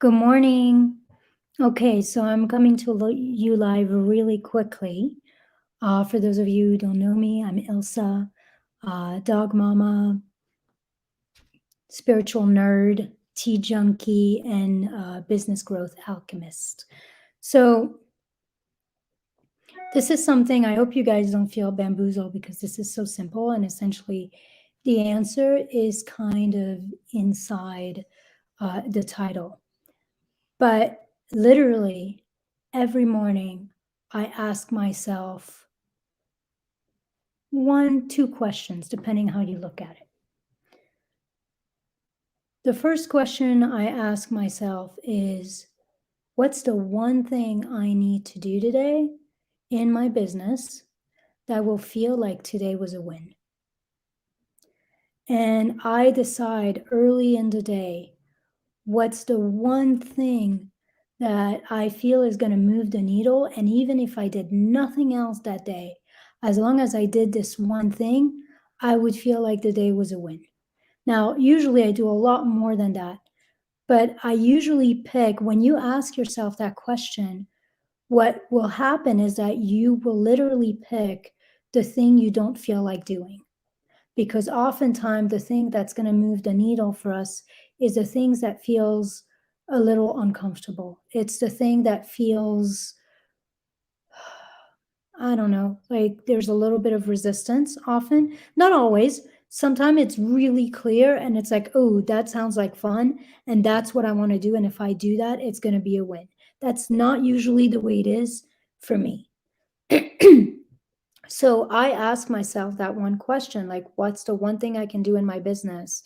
Good morning. Okay, so I'm coming to you live really quickly. For those of you who don't know me, I'm Ilsa, dog mama, spiritual nerd, tea junkie, and business growth alchemist. So this is something I hope you guys don't feel bamboozled because this is so simple, and essentially the answer is kind of inside the title. But literally, every morning, I ask myself one, two questions, depending how you look at it. The first question I ask myself is, what's the one thing I need to do today in my business that will feel like today was a win? And I decide early in the day, what's the one thing that I feel is going to move the needle? And even if I did nothing else that day, as long as I did this one thing, I would feel like the day was a win. Now, usually I do a lot more than that, but I usually pick, when you ask yourself that question, what will happen is that you will literally pick the thing you don't feel like doing. Because oftentimes the thing that's going to move the needle for us is the things that feels a little uncomfortable. It's the thing that feels, I don't know, like there's a little bit of resistance often, not always. Sometimes it's really clear and it's like, oh, that sounds like fun. And that's what I want to do. And if I do that, it's going to be a win. That's not usually the way it is for me. So I ask myself that one question, like, what's the one thing I can do in my business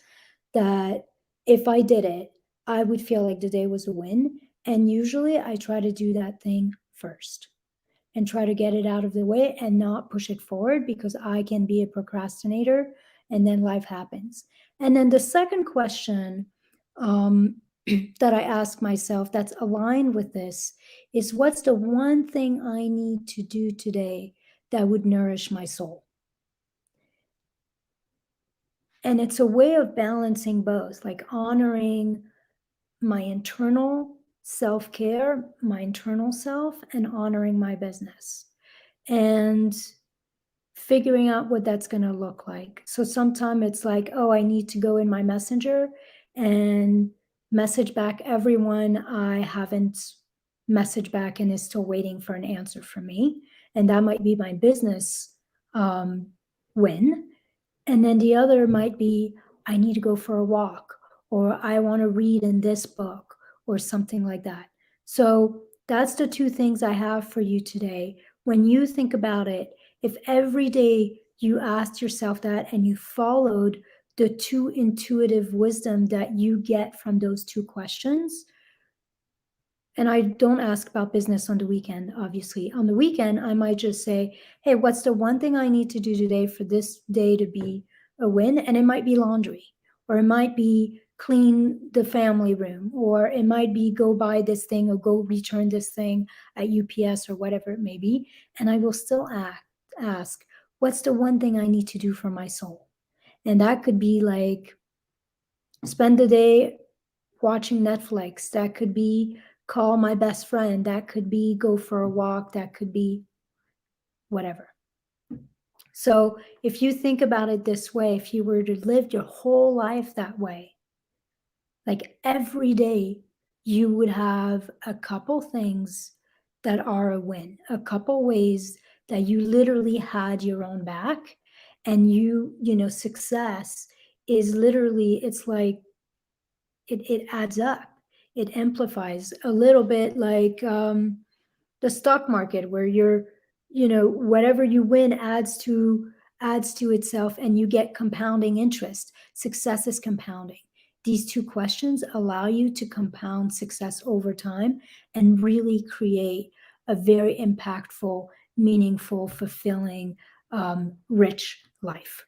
that if I did it, I would feel like the day was a win? And usually I try to do that thing first and try to get it out of the way and not push it forward because I can be a procrastinator and then life happens. And then the second question that I ask myself that's aligned with this is, what's the one thing I need to do today that would nourish my soul? And it's a way of balancing both, like honoring my internal self-care, my internal self, and honoring my business and figuring out what that's going to look like. So sometimes it's like, oh, I need to go in my messenger and message back everyone I haven't messaged back and is still waiting for an answer from me. And that might be my business win. And then the other might be, I need to go for a walk, or I want to read in this book, or something like that. So that's the two things I have for you today. When you think about it, if every day you asked yourself that and you followed the two intuitive wisdom that you get from those two questions, and I don't ask about business on the weekend, obviously. On the weekend, I might just say, hey, what's the one thing I need to do today for this day to be a win? And it might be laundry, or it might be clean the family room, or it might be go buy this thing or go return this thing at UPS or whatever it may be. And I will still ask, what's the one thing I need to do for my soul? And that could be like spend the day watching Netflix. That could be call my best friend. That could be go for a walk. That could be whatever. So if you think about it this way, if you were to live your whole life that way, like every day you would have a couple things that are a win, a couple ways that you literally had your own back, and success is literally, it's like it adds up. It amplifies a little bit like the stock market, where whatever you win adds to itself, and you get compounding interest. Success is compounding. These two questions allow you to compound success over time and really create a very impactful, meaningful, fulfilling, rich life.